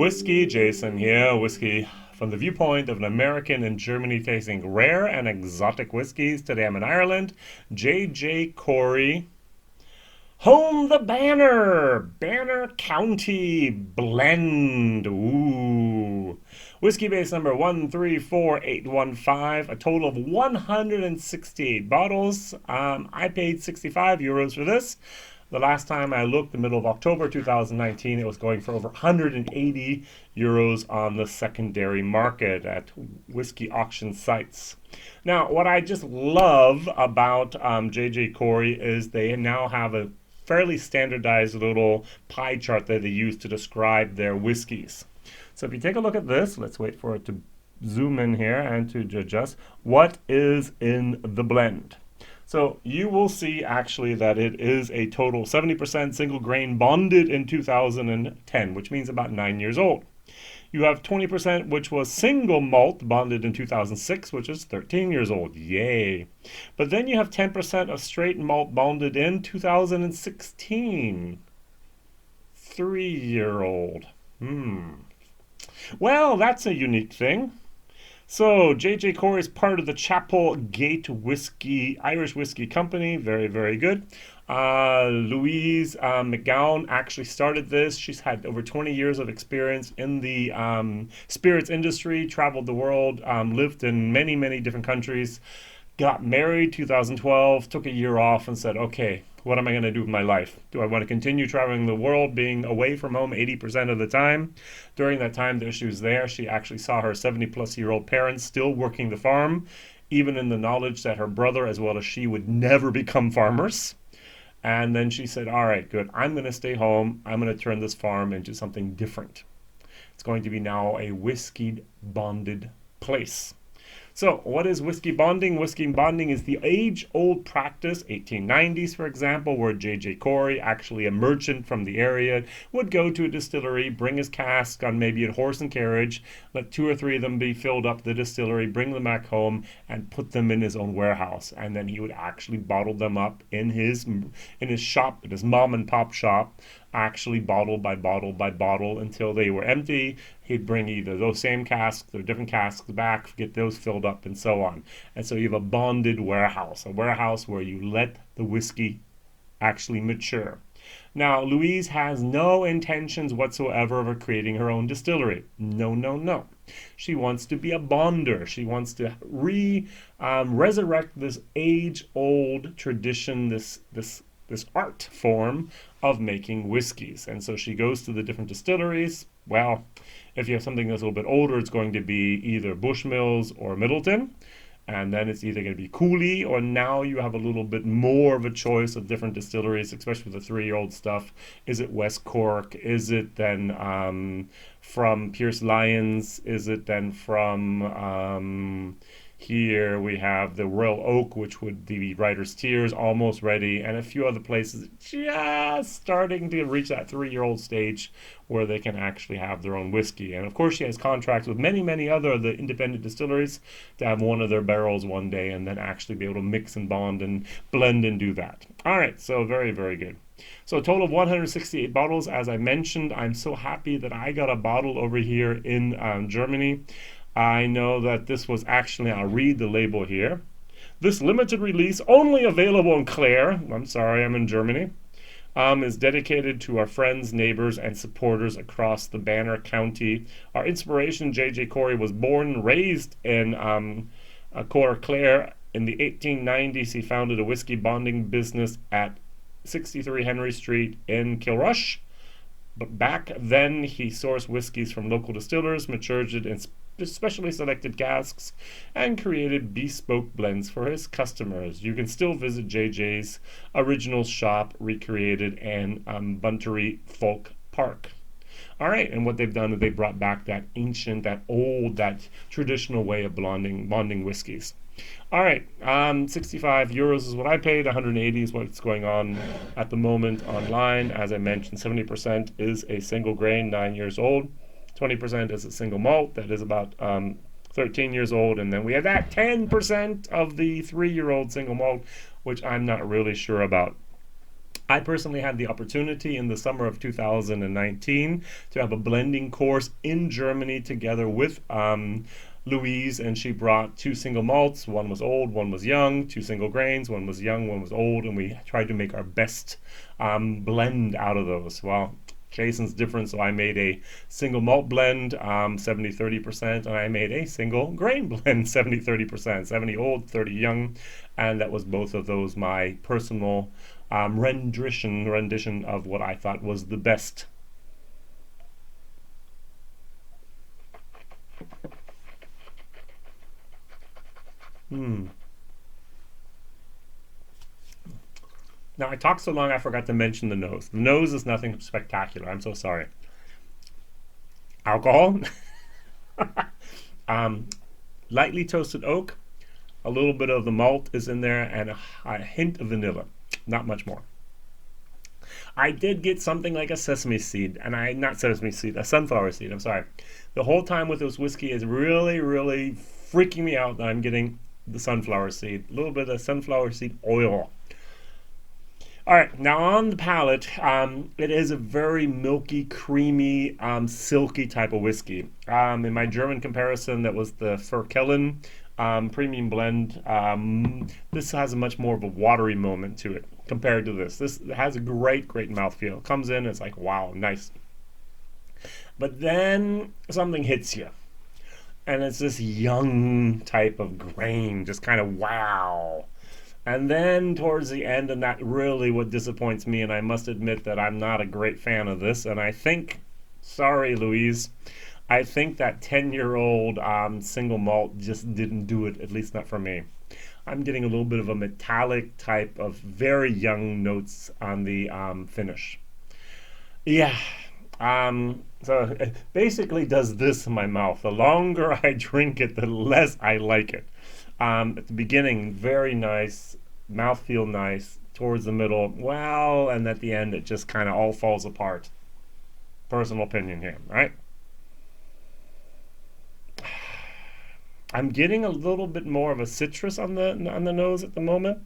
WhiskyJason here, whiskey from the viewpoint of an American in Germany tasting rare and exotic whiskeys. Today I'm in Ireland. J.J. Corry. Home the Banner County Blend. Ooh. Whiskey base number 134,815. A total of 168 bottles. I paid €65 for this. The last time I looked, the middle of October 2019, it was going for over €180 on the secondary market at whiskey auction sites. Now, what I just love about J.J. Corry is they now have a fairly standardized little pie chart that they use to describe their whiskeys. So if you take a look at this, let's wait for it to zoom in here and to adjust. What is in the blend? So you will see actually that it is a total 70% single grain bonded in 2010, which means about 9 years old. You have 20% which was single malt bonded in 2006, which is 13 years old. Yay. But then you have 10% of straight malt bonded in 2016. 3-year-old. Well, that's a unique thing. So, J.J. Corry is part of the Chapel Gate Whiskey, Irish Whiskey Company. Very, very good. Louise McGowan actually started this. She's had over 20 years of experience in the spirits industry, traveled the world, lived in many, many different countries, got married 2012, took a year off and said, okay, what am I going to do with my life? Do I want to continue traveling the world, being away from home 80% of the time? During that time that she was there, she actually saw her 70-plus-year-old parents still working the farm, even in the knowledge that her brother as well as she would never become farmers. And then she said, all right, good. I'm going to stay home. I'm going to turn this farm into something different. It's going to be now a whiskey bonded place. So what is whiskey bonding? Whiskey bonding is the age-old practice, 1890s for example, where J.J. Corry, actually a merchant from the area, would go to a distillery, bring his cask on maybe a horse and carriage, let 2 or 3 of them be filled up the distillery, bring them back home, and put them in his own warehouse. And then he would actually bottle them up in his shop, in his mom and pop shop, actually bottle by bottle until they were empty. He'd bring either those same casks or different casks back, get those filled up, and so on. And so you have a bonded warehouse, a warehouse where you let the whiskey actually mature. Now, Louise has no intentions whatsoever of creating her own distillery. No. She wants to be a bonder. She wants to resurrect this age-old tradition, this art form of making whiskeys. And so she goes to the different distilleries. Well, if you have something that's a little bit older, it's going to be either Bushmills or Middleton. And then it's either going to be Cooley, or now you have a little bit more of a choice of different distilleries, especially with the 3-year-old stuff. Is it West Cork? Is it then from Pierce Lyons? Is it then from... Here we have the Royal Oak, which would be Writer's Tears, almost ready, and a few other places just starting to reach that 3-year-old stage where they can actually have their own whiskey. And of course she has contracts with many, many other of the independent distilleries to have one of their barrels one day and then actually be able to mix and bond and blend and do that. All right, so very, very good. So a total of 168 bottles. As I mentioned, I'm so happy that I got a bottle over here in Germany. I know that this was actually, I'll read the label here. This limited release, only available in Clare, I'm sorry, I'm in Germany, is dedicated to our friends, neighbors, and supporters across the Banner County. Our inspiration, J.J. Corry, was born and raised in Clare. In the 1890s, he founded a whiskey bonding business at 63 Henry Street in Kilrush. But back then, he sourced whiskeys from local distillers, matured it in specially selected casks, and created bespoke blends for his customers. You can still visit JJ's original shop, recreated in Bunbury Folk Park. All right, and what they've done is they brought back that ancient, that old, that traditional way of bonding whiskeys. All right, €65 is what I paid. 180 is what's going on at the moment online. As I mentioned, 70% is a single grain, 9 years old. 20% is a single malt that is about 13 years old, and then we have that 10% of the 3-year-old single malt, which I'm not really sure about. I personally had the opportunity in the summer of 2019 to have a blending course in Germany together with Louise, and she brought two single malts. One was old, one was young, two single grains, one was young, one was old, and we tried to make our best blend out of those. Well, Jason's different, so I made a single malt blend, 70-30%, and I made a single grain blend, 70-30%, 70 old, 30 young, and that was both of those my personal rendition of what I thought was the best. Hmm. Now, I talked so long I forgot to mention the nose. The nose is nothing spectacular. I'm so sorry. Alcohol, um, lightly toasted oak, a little bit of the malt is in there, and a hint of vanilla. Not much more. I did get something like a sesame seed, and not sesame seed, a sunflower seed. I'm sorry. The whole time with this whiskey is really, really freaking me out that I'm getting the sunflower seed. A little bit of sunflower seed oil. All right, now on the palate, it is a very milky, creamy, silky type of whiskey. In my German comparison, that was the Verkellen premium blend. This has a much more of a watery moment to it compared to this. This has a great, great mouthfeel. Comes in, it's like, wow, nice. But then something hits you. And it's this young type of grain, just kind of wow. And then towards the end, and that really what disappoints me, and I must admit that I'm not a great fan of this, and I think, sorry Louise, I think that 10-year-old single malt just didn't do it, at least not for me. I'm getting a little bit of a metallic type of very young notes on the finish. Yeah, so it basically does this in my mouth. The longer I drink it, the less I like it. At the beginning, very nice, mouthfeel nice. Towards the middle, well, and at the end, it just kind of all falls apart. Personal opinion here, right? I'm getting a little bit more of a citrus on the nose at the moment.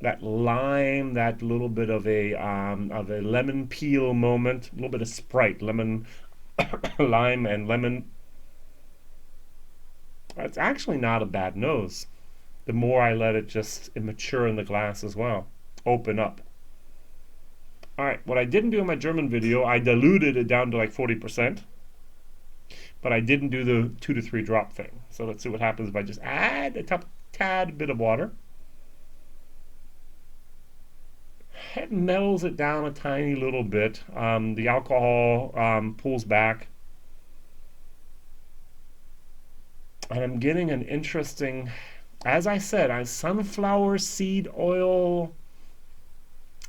That lime, that little bit of a lemon peel moment, a little bit of Sprite, lemon, lime, and lemon. It's actually not a bad nose. The more I let it just mature in the glass as well, open up. All right, what I didn't do in my German video, I diluted it down to like 40%, but I didn't do the 2 to 3 drop thing. So let's see what happens if I just add a tad bit of water. It mellows it down a tiny little bit. The alcohol pulls back. And I'm getting an interesting, as I said, sunflower seed oil,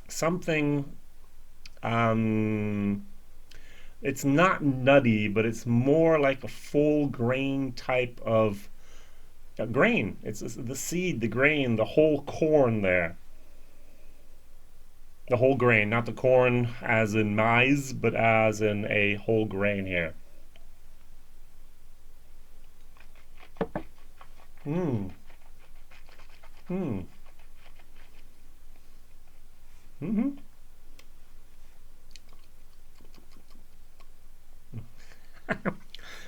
something, it's not nutty, but it's more like a full grain type of grain. It's the seed, the grain, the whole corn there. The whole grain, not the corn as in maize, but as in a whole grain here. Hmm. Hmm. Mm-hmm.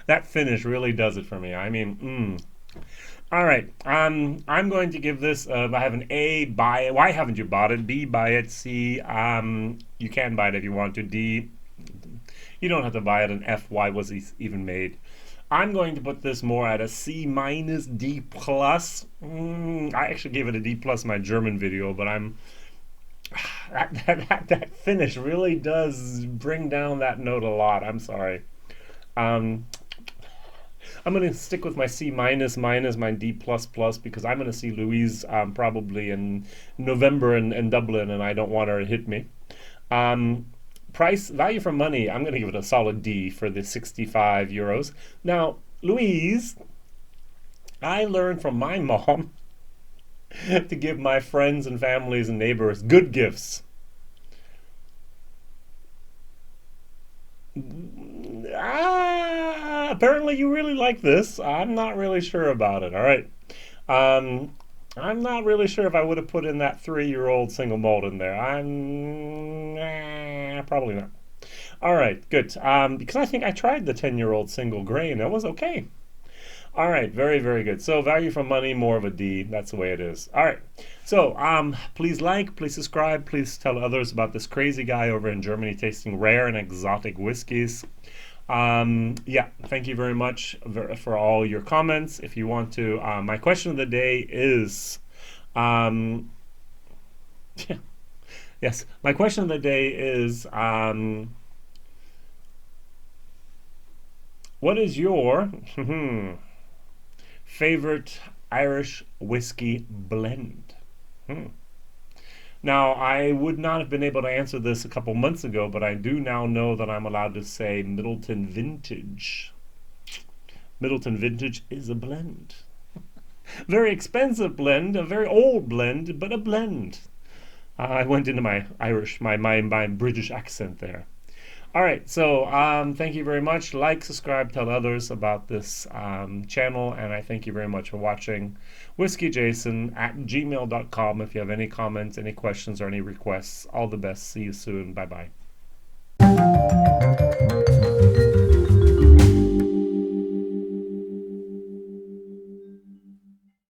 That finish really does it for me. I mean, All right. I'm going to give this. I have an A. Buy it. Why haven't you bought it? B. Buy it. C. You can buy it if you want to. D. You don't have to buy it. And F. Why was it even made? I'm going to put this more at a C minus D plus. I actually gave it a D plus in my German video, but I'm that finish really does bring down that note a lot. I'm sorry. Um, I'm going to stick with my C minus minus my D plus plus because I'm going to see Louise probably in November in Dublin, and I don't want her to hit me. Price value for money, I'm going to give it a solid D for the 65 euros. Now, Louise, I learned from my mom to give my friends and families and neighbors good gifts. Apparently you really like this. I'm not really sure about it. All right. I'm not really sure if I would have put in that 3-year-old single malt in there. Probably not. All right, good. Because I think I tried the 10-year-old single grain. It was okay. All right, very, very good. So value for money, more of a D. That's the way it is. All right. So please like, please subscribe, please tell others about this crazy guy over in Germany tasting rare and exotic whiskeys. Yeah, thank you very much for all your comments. If you want to, my question of the day is, yes, my question of the day is, what is your favorite Irish whiskey blend? Now, I would not have been able to answer this a couple months ago, but I do now know that I'm allowed to say Middleton Vintage. Middleton Vintage is a blend. Very expensive blend, a very old blend, but a blend. I went into my Irish, my British accent there. All right, so thank you very much. Like, subscribe, tell others about this channel, and I thank you very much for watching. WhiskyJason at gmail.com if you have any comments, any questions, or any requests. All the best. See you soon. Bye-bye.